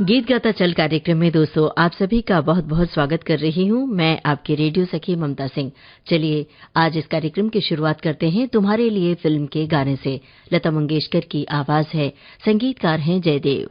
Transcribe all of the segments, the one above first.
गीत गाता चल कार्यक्रम में दोस्तों आप सभी का बहुत बहुत स्वागत कर रही हूं। मैं आपकी रेडियो सखी ममता सिंह। चलिए आज इस कार्यक्रम की शुरुआत करते हैं तुम्हारे लिए फिल्म के गाने से। लता मंगेशकर की आवाज है, संगीतकार हैं जयदेव।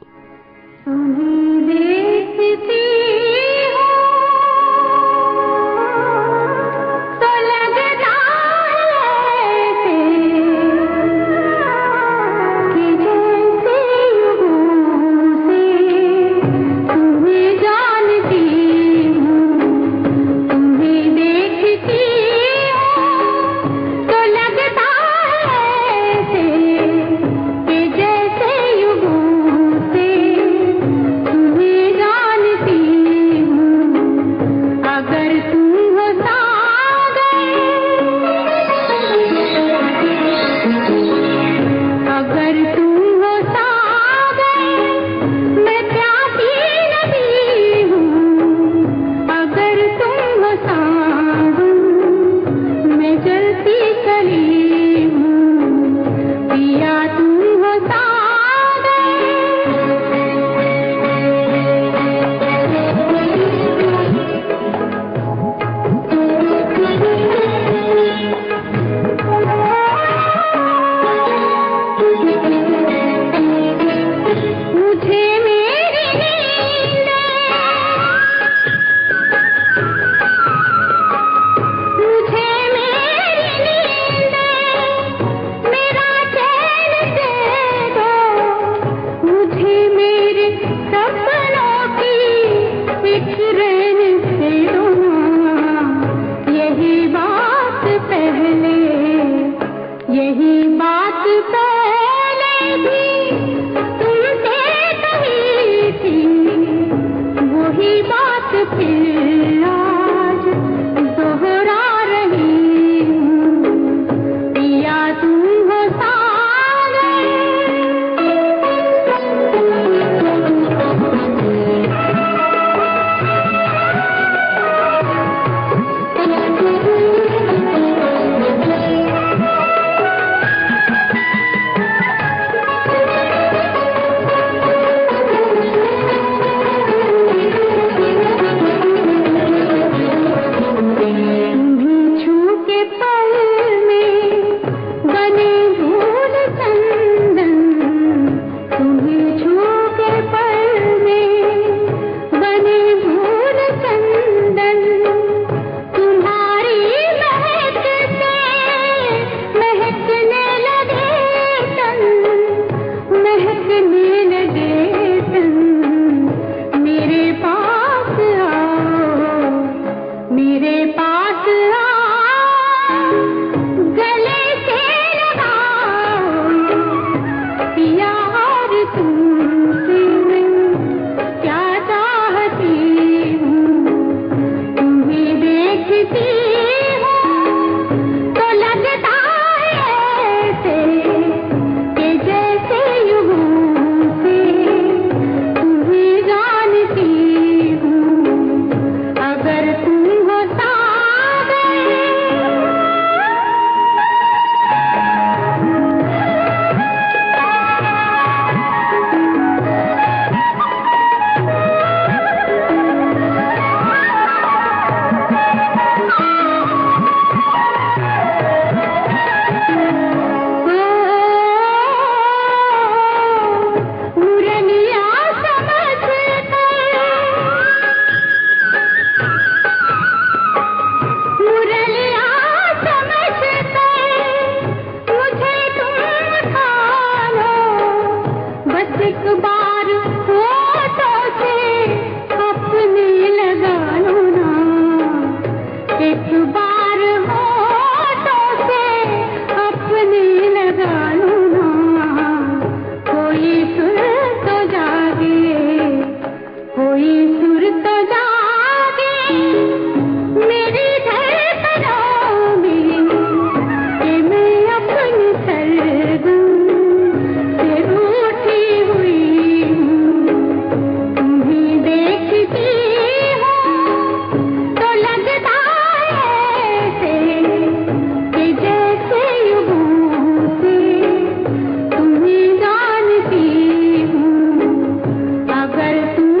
अगर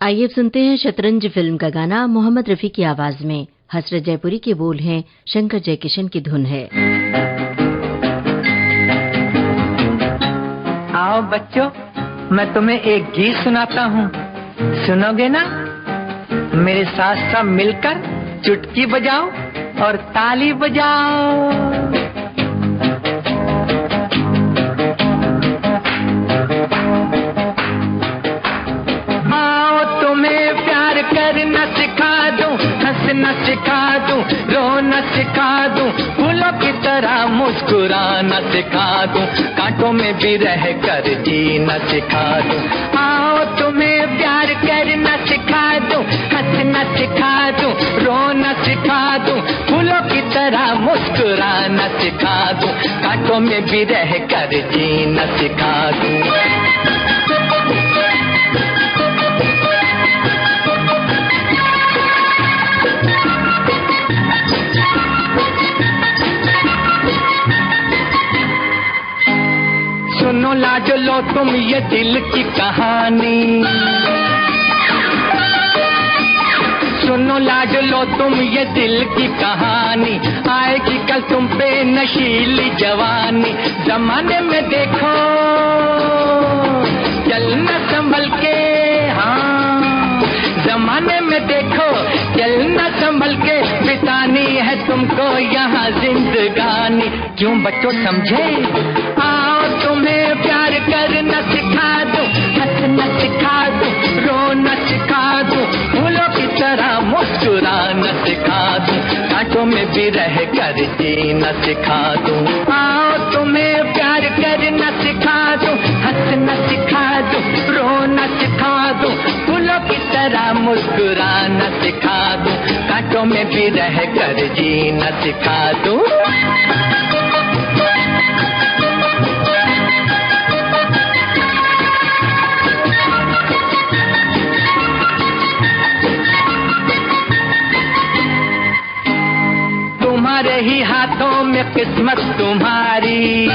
आइए अब सुनते हैं शतरंज फिल्म का गाना मोहम्मद रफी की आवाज में। हसरत जयपुरी के बोल हैं, शंकर जयकिशन की धुन है। आओ बच्चों, मैं तुम्हें एक गीत सुनाता हूँ, सुनोगे ना? मेरे साथ सब मिलकर चुटकी बजाओ और ताली बजाओ। आओ तुम्हें प्यार करना सिखा दूं, हंसना सिखा दूं, रोना सिखा दूं, फूलों की तरह मुस्कुराना सिखा दूं, कांटों में भी रह कर जीना सिखा दूं। आओ तुम्हें प्यार करना सिखा दूं, हंसना सिखा दूं, रोना सिखा दूं, फूलों की तरह मुस्कुराना सिखा दूं, कांटों में भी रह कर जीना सिखा दूं। सुनो लाजो लो तुम ये दिल की कहानी, सुनो लाजो लो तुम ये दिल की कहानी, आएगी कल तुम पे नशीली जवानी। जमाने में देखो चलना संभल के, हाँ जमाने में देखो चलना संभल के, बितानी है तुमको यहाँ जिंदगानी। क्यों बच्चों समझे? आओ तुम्हें प्यार करना सिखा दूं, हंसना सिखा दूं, रोना सिखा दूं, फूलों की तरह मुस्कुराना सिखा दूं, कांटों में भी रह कर जीना सिखा दूं। आओ तुम्हें प्यार करना सिखा दूं, हंसना सिखा दूं, रोना सिखा दूं, फूलों की तरह मुस्कुराना सिखा दूं, कांटों में भी रह कर जीना सिखा दूं। तुम्हारे ही हाथों में किस्मत तुम्हारी,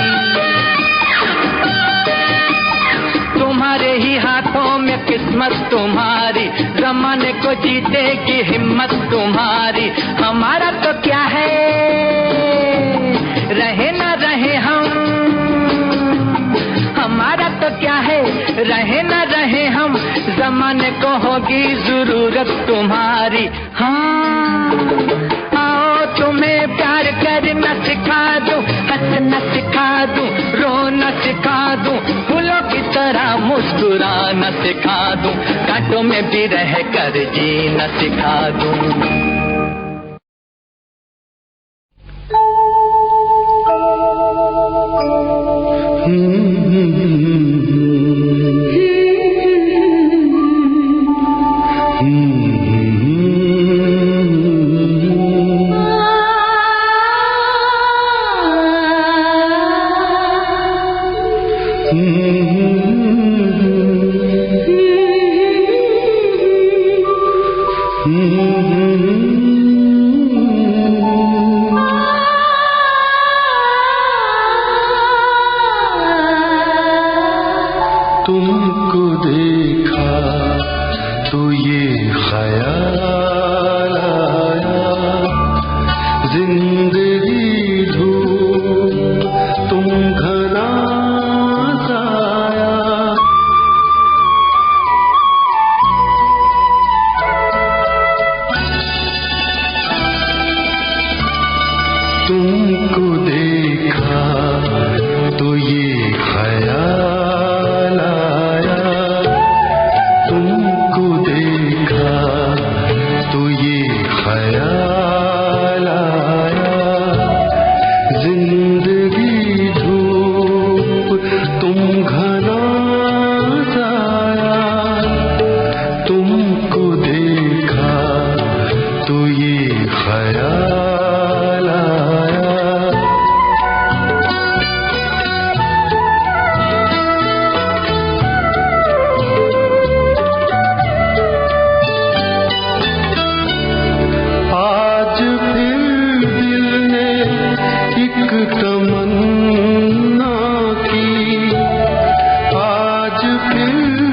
तुम्हारे ही हाथों में किस्मत तुम्हारी, जमाने को जीते की हिम्मत तुम्हारी। हमारा तो क्या है, रहे ना रहे हम, हमारा तो क्या है, रहे ना रहे हम, जमाने को होगी जरूरत तुम्हारी। हाँ आओ तुम्हें प्यार करना सिखा दूं, हंसना सिखा दूं, रोना सिखा दूं, फूलों की तरह मुस्कुराना सिखा दूं, कांटों में भी रह कर जीना सिखा दूं। तुमको देखा तो ये ख्याल आया, जिंदगी धूप तुम घना साया। तुमको देखा तो ये ख्याल आया, तुमको देखा तो ये ख्याल आया, जिंदगी धूप तुम घना साया। तुमको देखा तो ये ख्याल आया। आज फिर दिल ने एक तमन्ना की, आज फिर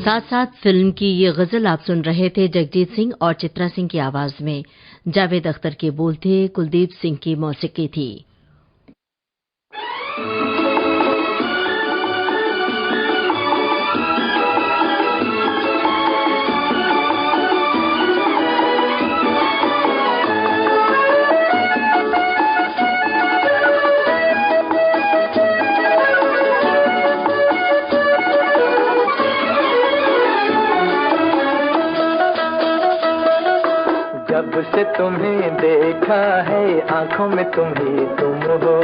साथ साथ फिल्म की ये गजल आप सुन रहे थे जगजीत सिंह और चित्रा सिंह की आवाज में। जावेद अख्तर के बोल थे, कुलदीप सिंह की मौसीकी थी। जब से तुम्हें देखा है आंखों में तुम ही तुम हो,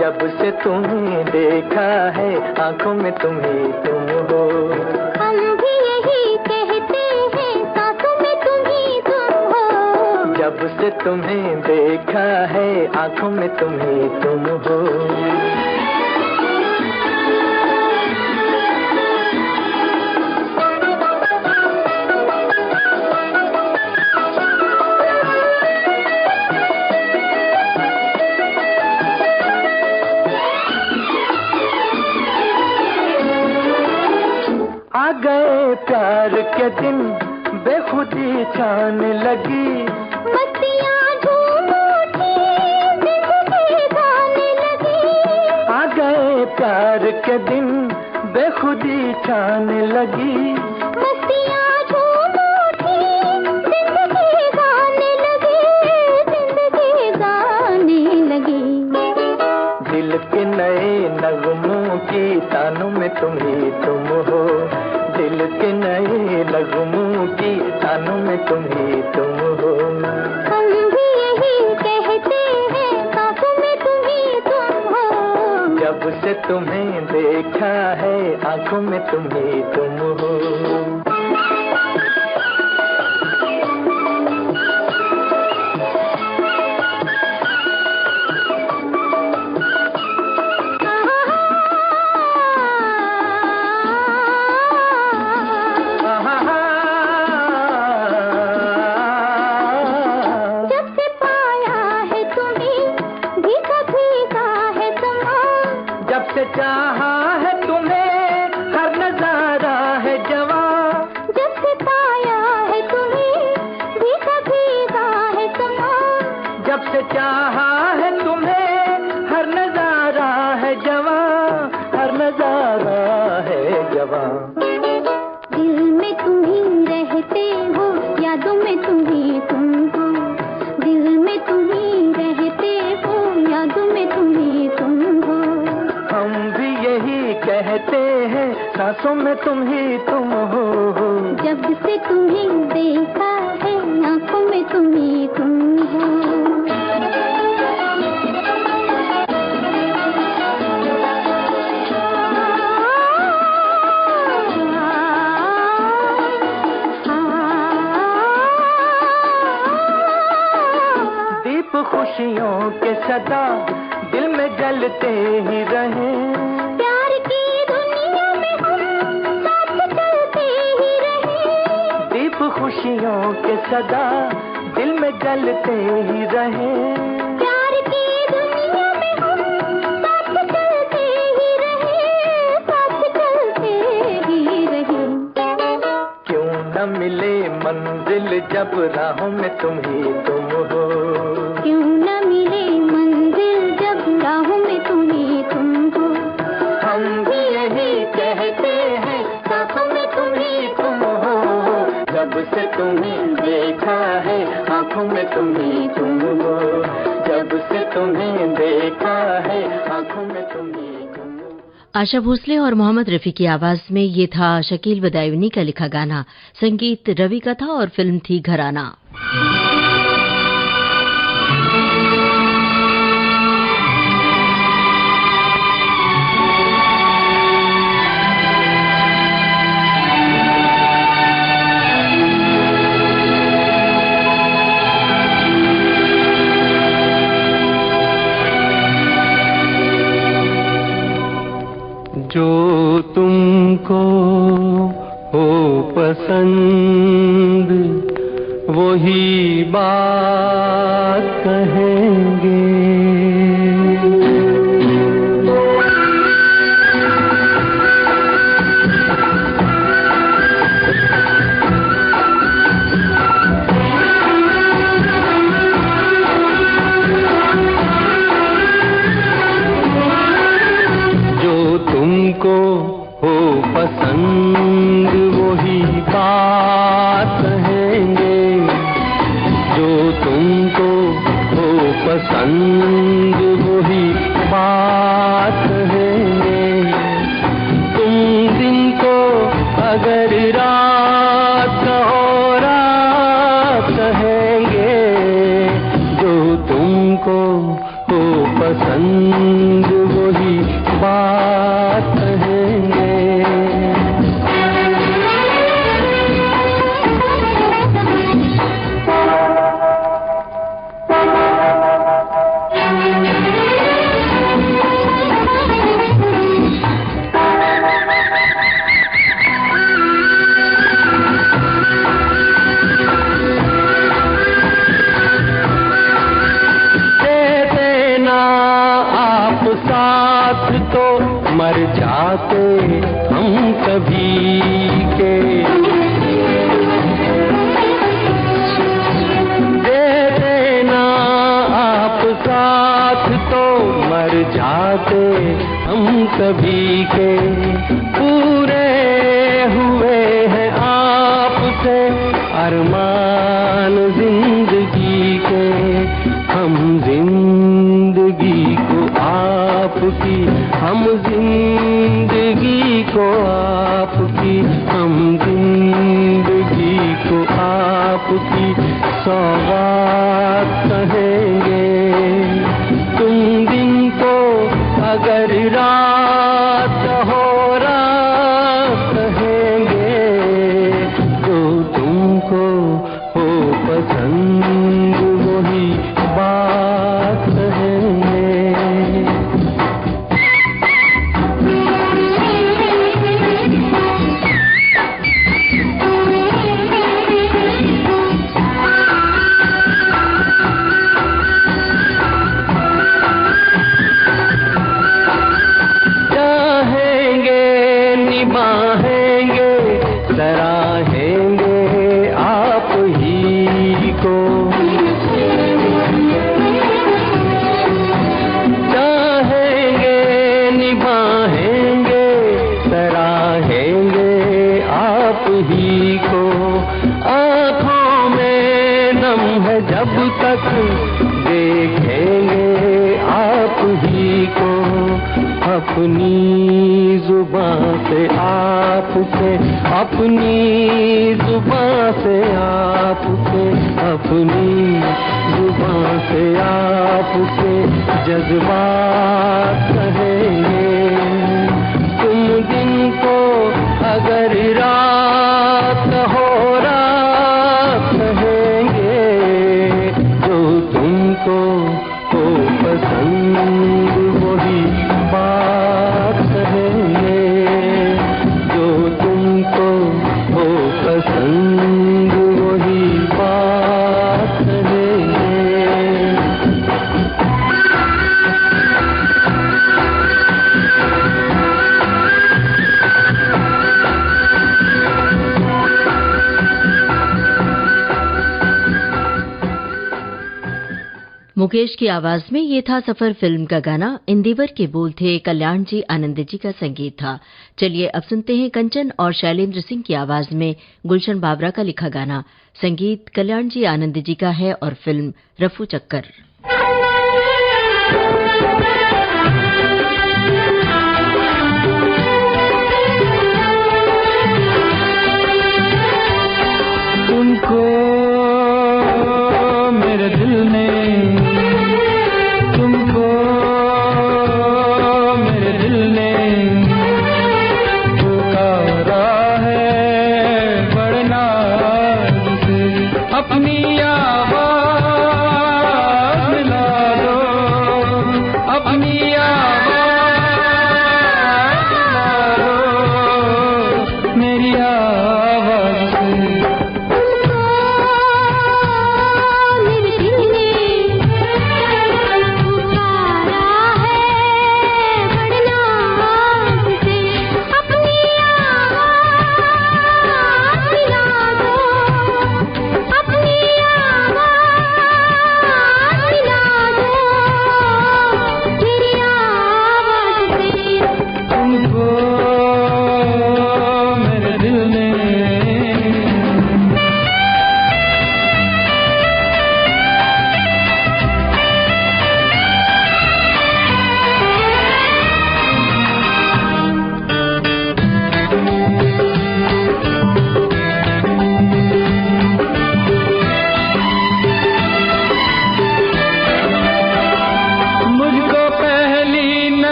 जब से तुम्हें देखा है आंखों में तुम ही तुम हो। हम भी यही कहते हैं सांसों में तुम ही तुम हो, जब से तुम्हें देखा है आंखों में तुम ही तुम हो। गए प्यार के दिन बेखुदी छाने लगी, मस्तियाँ झूम उठी जिंदगी गाने लगी। आ गए प्यार के दिन बेखुदी छाने लगी, मस्तियाँ झूम उठी जिंदगी गाने लगी, जिंदगी गाने लगी। दिल के नए नगमों की तानों में तुम ही तुम हो, दिल के नए नगमों की तानों में तुम ही तुम हो। हम भी यही कहते हैं सांसों में तुम ही तुम हो, जब से तुम्हें देखा है आंखों में तुम ही तुम हो। चाहा है तुम्हें हर नजारा है जवां, जब से पाया है तुम्हें भीगा भीगा है समा, जब से चाहा है तुम्हें हर नजारा है जवां, हर नजारा है जवां। दिल में तुम ही रहते हो, यादों में तुम ही तुम हो, दिल में तुम ही रहते हो, यादों में तुम ही तुम हो। हम भी यही कहते हैं सांसों में तुम ही तुम हो, जब से तुम्हें देखा है आंखों में तुम ही तुम हो। दीप खुशियों के सदा दिल में जलते ही रहे, प्यार की दुनिया में हम साथ चलते ही रहे, दीप खुशियों के सदा दिल में जलते ही रहे, प्यार की दुनिया में हम साथ चलते ही रहे, साथ चलते ही रहे। क्यों न मिले मंजिल जब राहों में तुम ही तुम हो, क्यों न मिले मंजिल जब राहों में तुम ही तुम हो। हम भी यही कहते हैं सांसों में तुम ही तुम हो, जब से तुम्हें देखा है आंखों में तुम ही तुम हो, जब से तुम्हें देखा है आंखों में तुम ही तुम हो। आशा भोसले और मोहम्मद रफी की आवाज में ये था शकील बदायूनी का लिखा गाना, संगीत रवि का था और फिल्म थी घराना। जो तुमको हो पसंद वही बात कहेंगे, पसंद वही बात कहेंगे। तो मर जाते हम कभी के, दे देना आप साथ तो मर जाते हम कभी के। पूरे हुए हैं आपसे अरमान जिंदगी के, हम जिंदगी को आपकी, हम जिंदगी को आपकी, हम जिंदगी को आपकी सौगात कहेंगे। तुम दिन को अगर रात हो रात कहेंगे, जो तुमको हो पसंद वही बात कहेंगे। सराहेंगे आप ही को, चाहेंगे निभाएंगे सराहेंगे आप ही को। आँखों में नम है जब तक देखेंगे आप ही को, अपनी जुबान से आपसे, अपनी जुबान से आपसे, अपनी जुबान से आपसे जज्बात कहेंगे। तुम दिन को अगर रात हो रात कहेंगे, जो तुमको हो पसंद वही बात कहेंगे, जो तुमको हो पसंद वही बात कहेंगे। मुकेश की आवाज में ये था सफर फिल्म का गाना। इंदिवर के बोल थे, कल्याण जी आनंद जी का संगीत था। चलिए अब सुनते हैं कंचन और शैलेंद्र सिंह की आवाज में गुलशन बाबरा का लिखा गाना। संगीत कल्याण जी आनंद जी का है और फिल्म रफू चक्कर। तुमको मेरे दिल ने, तुमको मेरे दिल ने पुकारा है बड़े नाज से। अपनी आवाज मिला दो,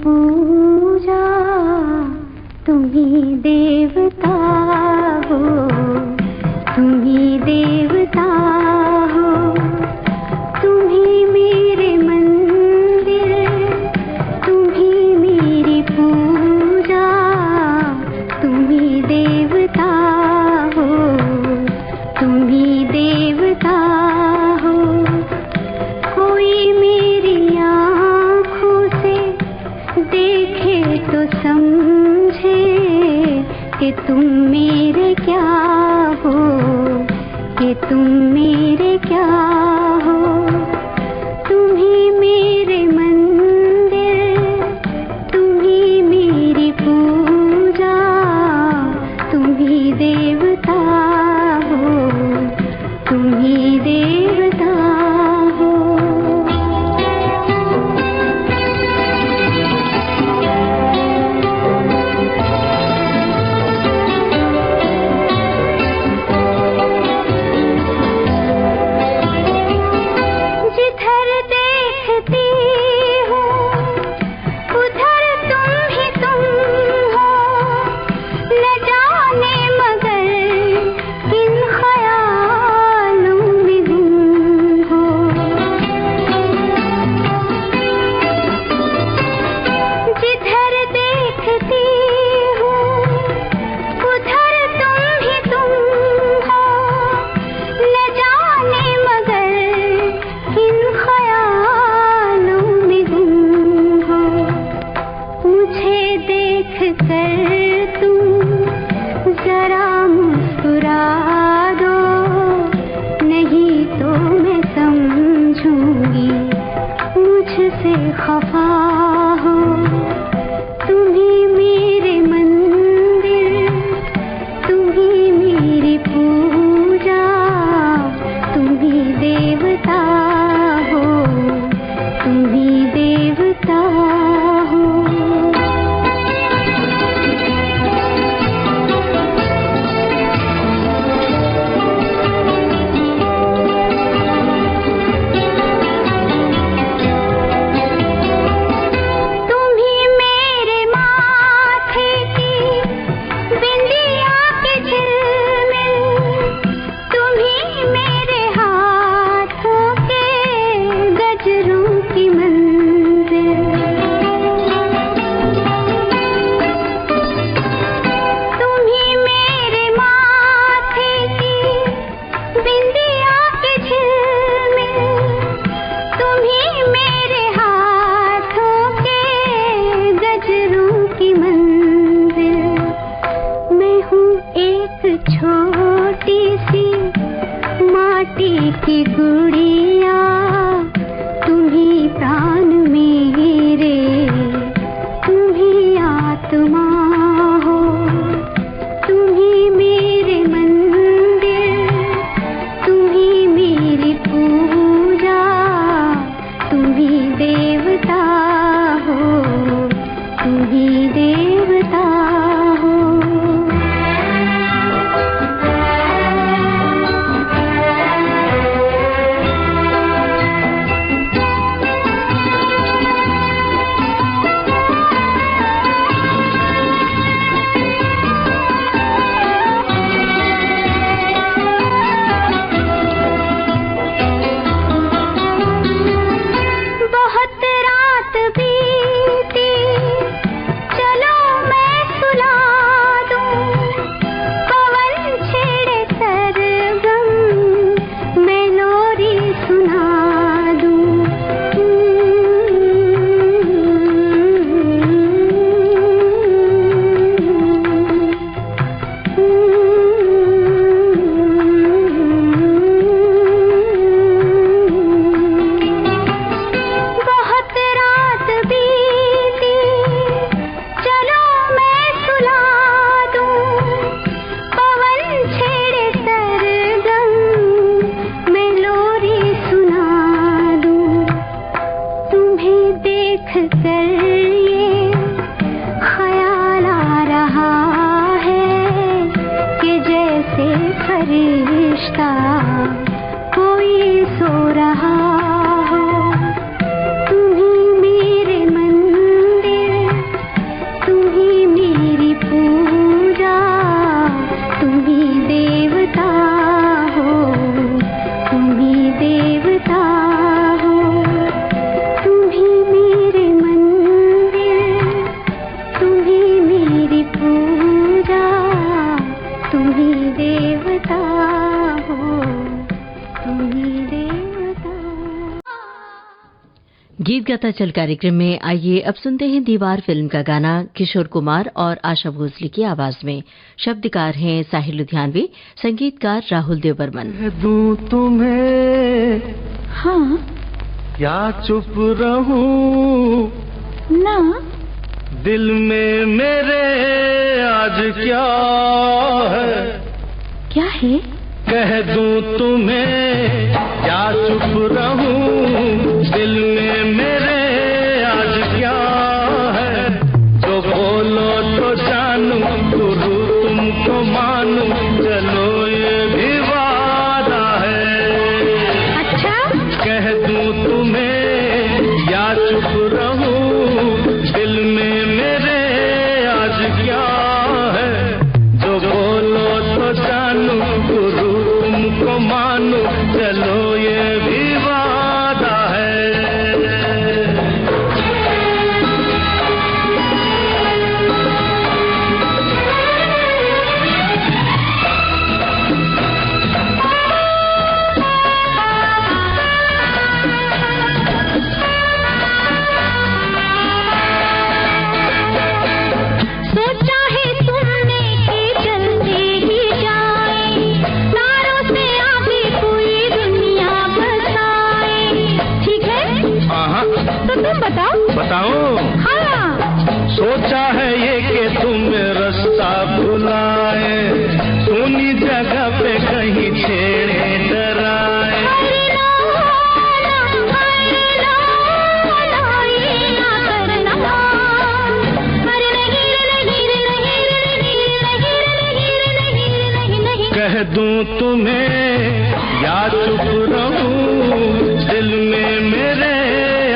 पूजा, तुम ही देवता हो, तुम ही देवता हो, तुम ही मेरे मंदिर, तुम ही मेरी पूजा, तुम ही देवता हो, तुम ही देवता हो। कोई मेरी आँखों से देखे तो समझे कि तुम मेरे क्या हो, कि तुम मेरे क्या हो। तुम ही मेरे मंदिर, तुम ही मेरी पूजा, तुम ही देवता हो, तुम ही देवता हो। गाता चल कार्यक्रम में आइए अब सुनते हैं दीवार फिल्म का गाना किशोर कुमार और आशा भोसले की आवाज में। शब्दकार हैं साहिल लुधियानवी, संगीतकार राहुल देवबर्मन। दूं तुम्हें हाँ या चुप रहूं ना, दिल में मेरे आज क्या है, क्या है? कह दूं तुम्हें या चुप रहूं, दिल में मेरे आज क्या है, जो बोलो तो जानूं, गुरु तुमको मानूं, चलो ये भी वादा है। अच्छा कह दूं तुम्हें या चुप रहूं, दिल में मेरे आज क्या है, जो बोलो तो जानूं, गुरु तुमको मानूं, चलो ये भी वादा है। सोचा है तुमने कि चलते ही जाए, तारों से आगे कोई दुनिया बसाए, ठीक है? हाँ तो तुम बताओ। बताओ। हाँ सोचा है ये कि तुम रास्ता भुलाए, सोनी जगह पे कहीं छेड़े डराए। कह दूं तुम्हें या चुप रहूं, दिल में मेरे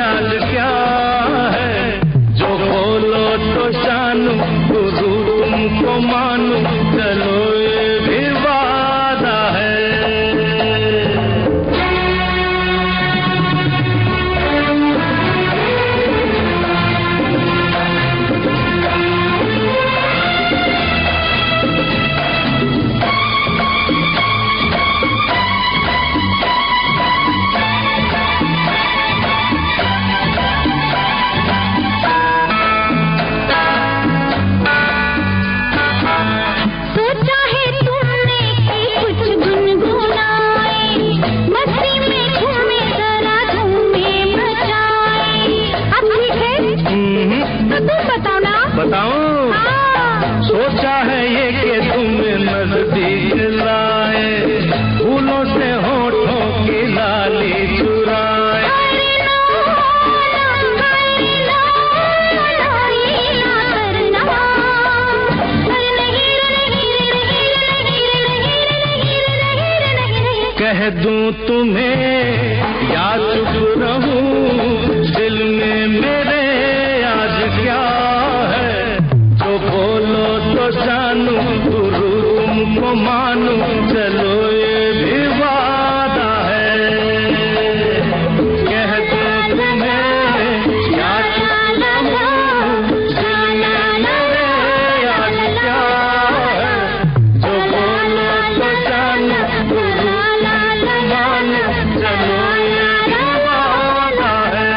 आज क्या है, जो बोलो तो जानूं, गुरु तुमको मानूं, चलो ये भी वादा है। सोचा है तुमने कि कुछ गुनगुनाए, मस्ती में झूमे जरा धूमे मचाए, अब ठीक है? तो तुम बताओ ना। बताओ। हाँ सोचा है ये कि तुम्हें नजदीक लाए, फूलों से होठों की लाली चुराए। कह दूं तुम्हें या चुप रहूं, दिल में मेरे आज क्या है, जो बोलो तो जानूं, गुरु तुमको मानूं, चलो ये भी वादा है। कह दूं तुम्हें या चुप रहूं, दिल में मेरे आज क्या है, जो बोलो तो जानूं, गुरु मानूं, चलो ये भी वादा है।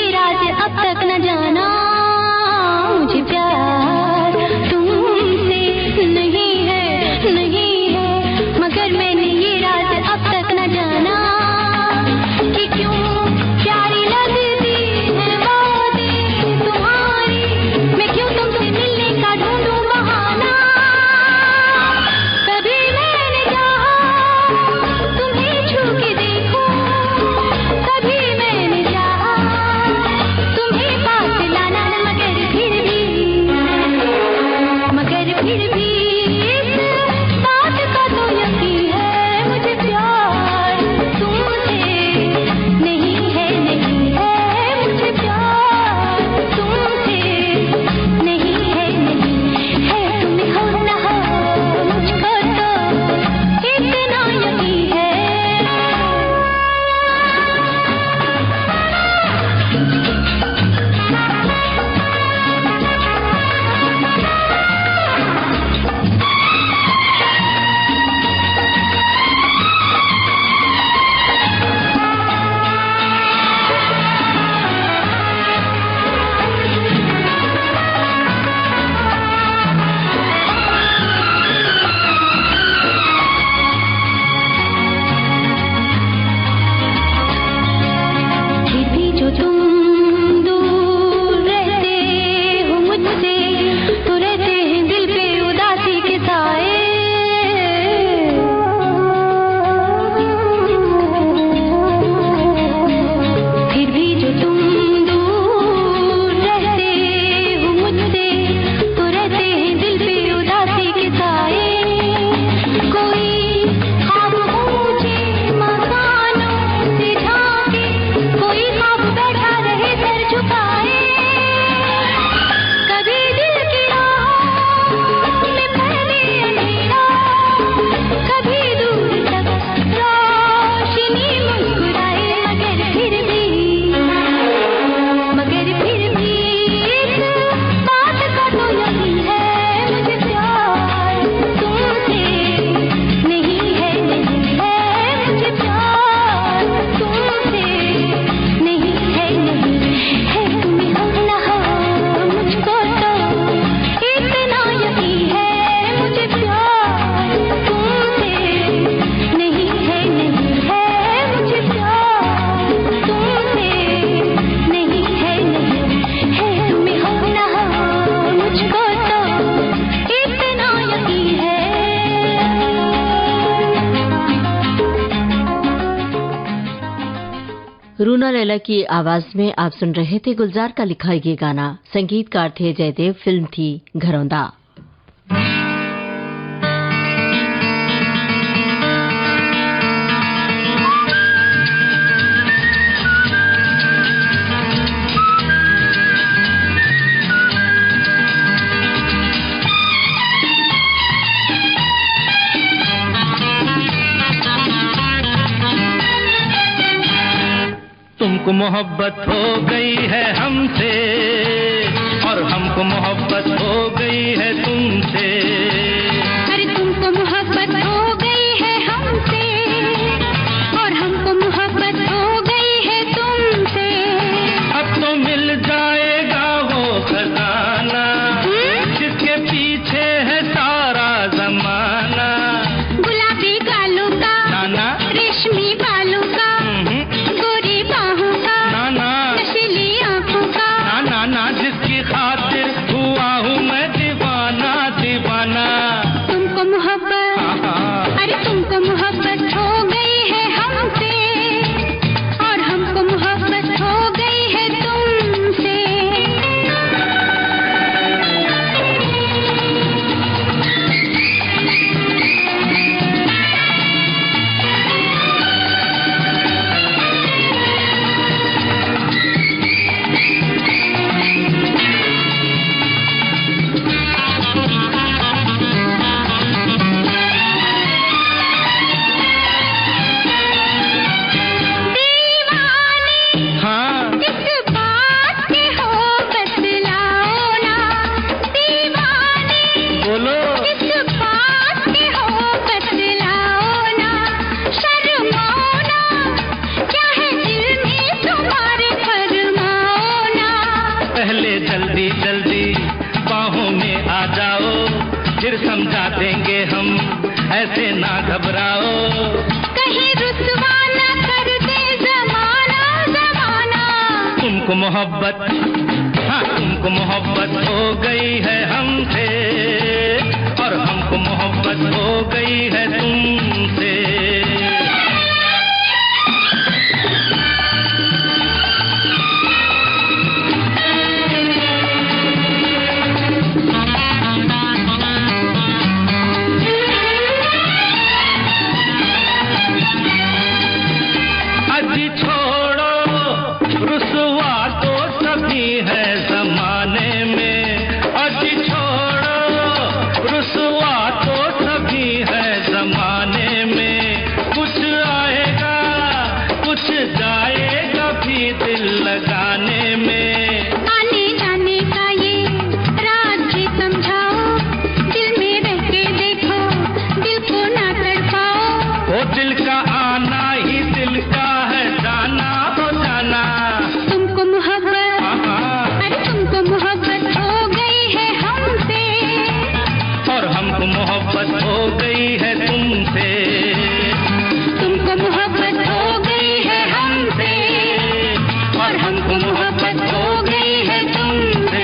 ये राज अब तक न जाना, मुझे प्यार तुमसे नहीं है, नहीं है, मगर मैंने ये राज अब तक न जाना कि क्यों प्यारी लगती है बातें तुम्हारी, मैं क्यों तुमसे मिलने का ढूंढूं बहाना। कभी मैंने चाहा तुम्हें छू के देखूं, कभी मैंने चाहा तुम्हें पास लाना, मगर फिर भी इस बात का तो यकीन है, मुझे प्यार तुमसे नहीं है, नहीं है, मुझे प्यार तुमसे नहीं है, नहीं है, तुम्हें हो ना हो मुझको तो इतना यकीन है। फिर भी जो तुम दूर रहते हो मुझसे, तो रहते हैं दिल पे उदासी के साए। फिर भी जो तुम दूर रहते हो मुझसे, तो रहते हैं दिल पे उदासी के साए। कोई ख्वाब ऊंचे मकानों से झांके, कोई ख्वाब बैठा रहे सर झुकाए। कभी दिल की राहों में फैले अंधेरा, कभी दूर तक रोशनी मुस्कुराए, मगर फिर भी इस बात का तो यकीन है, मुझे प्यार तुमसे नहीं है, नहीं है, मुझे प्यार तुमसे नहीं है, नहीं है, तुम्हें हो ना हो मुझको तो इतना यकीन है, मुझे प्यार तुमसे नहीं है, नहीं है, मुझे प्यार तुमसे नहीं है, नहीं है, तुम्हें हो ना हो मुझको तो इतना यकीन है। रूना लैला की आवाज में आप सुन रहे थे गुलजार का लिखा ये गाना। संगीतकार थे जयदेव, फिल्म थी घरौंदा। तुमको मोहब्बत हो गई है हमसे और हमको मोहब्बत हो गई है तुमसे। अरे तुमको मोहब्बत हो गई है हमसे और हमको मोहब्बत हो गई है तुमसे। अब तो मिल जाएगा वो खजाना जिसके पीछे है सारा जमाना। गुलाबी गालों का, नाना रेशमी बालों का, गोरी बाहों का, नाना नशीली आंखों का, नाना जिसकी खातिर हुआ हूँ मैं दीवाना दीवाना। तुमको मोहब्बत, अरे तुमको मोहब्बत हो गई है हमसे और हमको मोहब्बत हो गई है तुमसे। मोहब्बत, हाँ तुमको मोहब्बत हो गई है हमसे और हमको मोहब्बत हो गई है तुमसे। अजी छोड़ो रुसवा तो सभी है जमाने में, अजी छोड़ो रुसवा तो सभी है जमाने में। कुछ आएगा कुछ जाएगा भी दिल लगाने में। आने जाने का ये राज भी समझाओ, दिल में रह के देखो, दिल को ना तड़पाओ। वो दिल का आना ही दिल का है जाना, हो जाना। तुमको मोहब्बत, अरे तुमको मोहब्बत हो गई है हमसे और हमको मोहब्बत हो गई है तुमसे। तुमको मोहब्बत हो गई है हमसे और हमको मोहब्बत हो गई है तुमसे।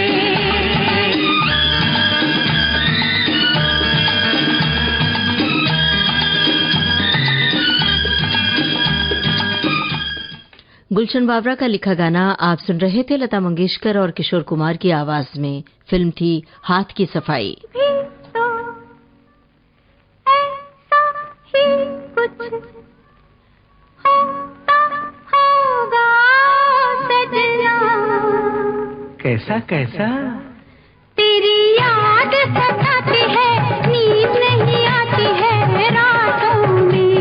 गुलशन बावरा का लिखा गाना आप सुन रहे थे लता मंगेशकर और किशोर कुमार की आवाज में। फिल्म थी हाथ की सफाई। भी तो ऐसा ही कुछ होता होगा सजना। कैसा कैसा? तेरी याद सताती है, नींद नहीं आती है रातों में।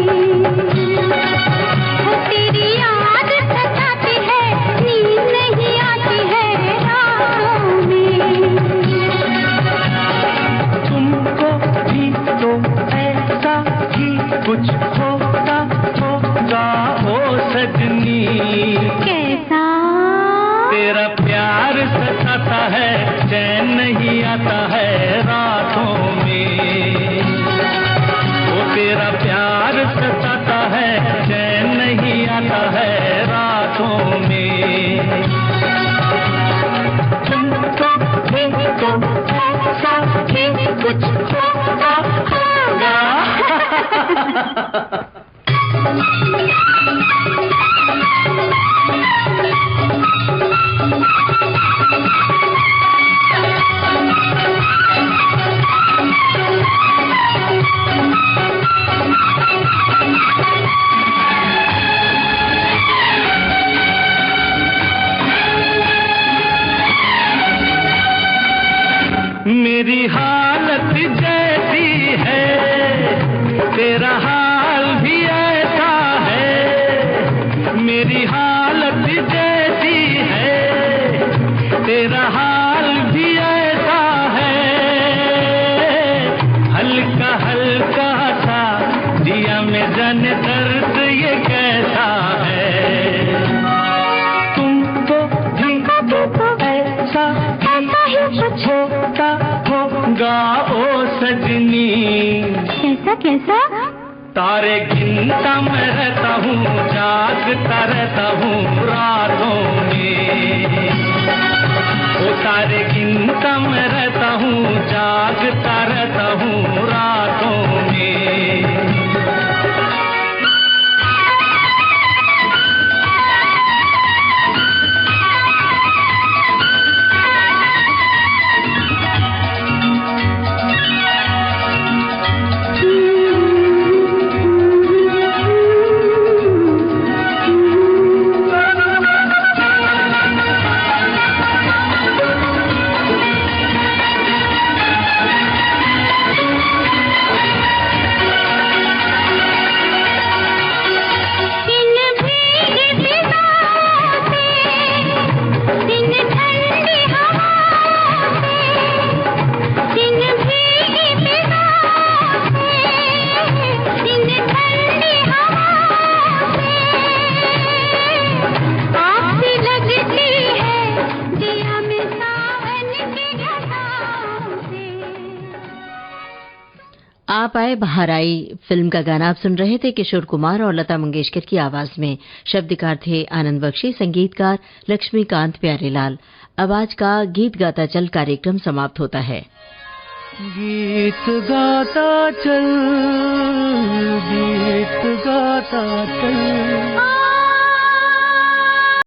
हो तेरी याद सताती है, नींद नहीं आती है रातों में। तुमको भी तो ऐसा ही कुछ होता होगा ओ सजनी। कैसा? तेरा प्यार सताता है, चैन नहीं आता है रातों में। वो तेरा प्यार सताता है, चैन नहीं आता है रातों में। तुमको भी तो ऐसा ही कुछ होता होगा। मेरी हालत जैसी है, तेरा हाल भी ऐसा है। मेरी हालत जैसी है, तेरा हाल भी ऐसा है। हल्का हल्का सा दिया में जाने दर्द ये कैसा है। तुमको भी तो ऐसा ही कुछ होता होगा ओ सजनी। कैसा कैसा? तारे गिनता मैं रहता हूँ, जागता रहता हूँ रातों में। ओ तारे गिनता मैं रहता हूँ, जागता रहता हूँ रातों में। आप आए बाहर आई फिल्म का गाना आप सुन रहे थे किशोर कुमार और लता मंगेशकर की आवाज में। शब्दकार थे आनंद बख्शी, संगीतकार लक्ष्मीकांत प्यारेलाल। अब आज का गीत गाता चल कार्यक्रम समाप्त होता है। गीत गाता चल, गीत गाता चल।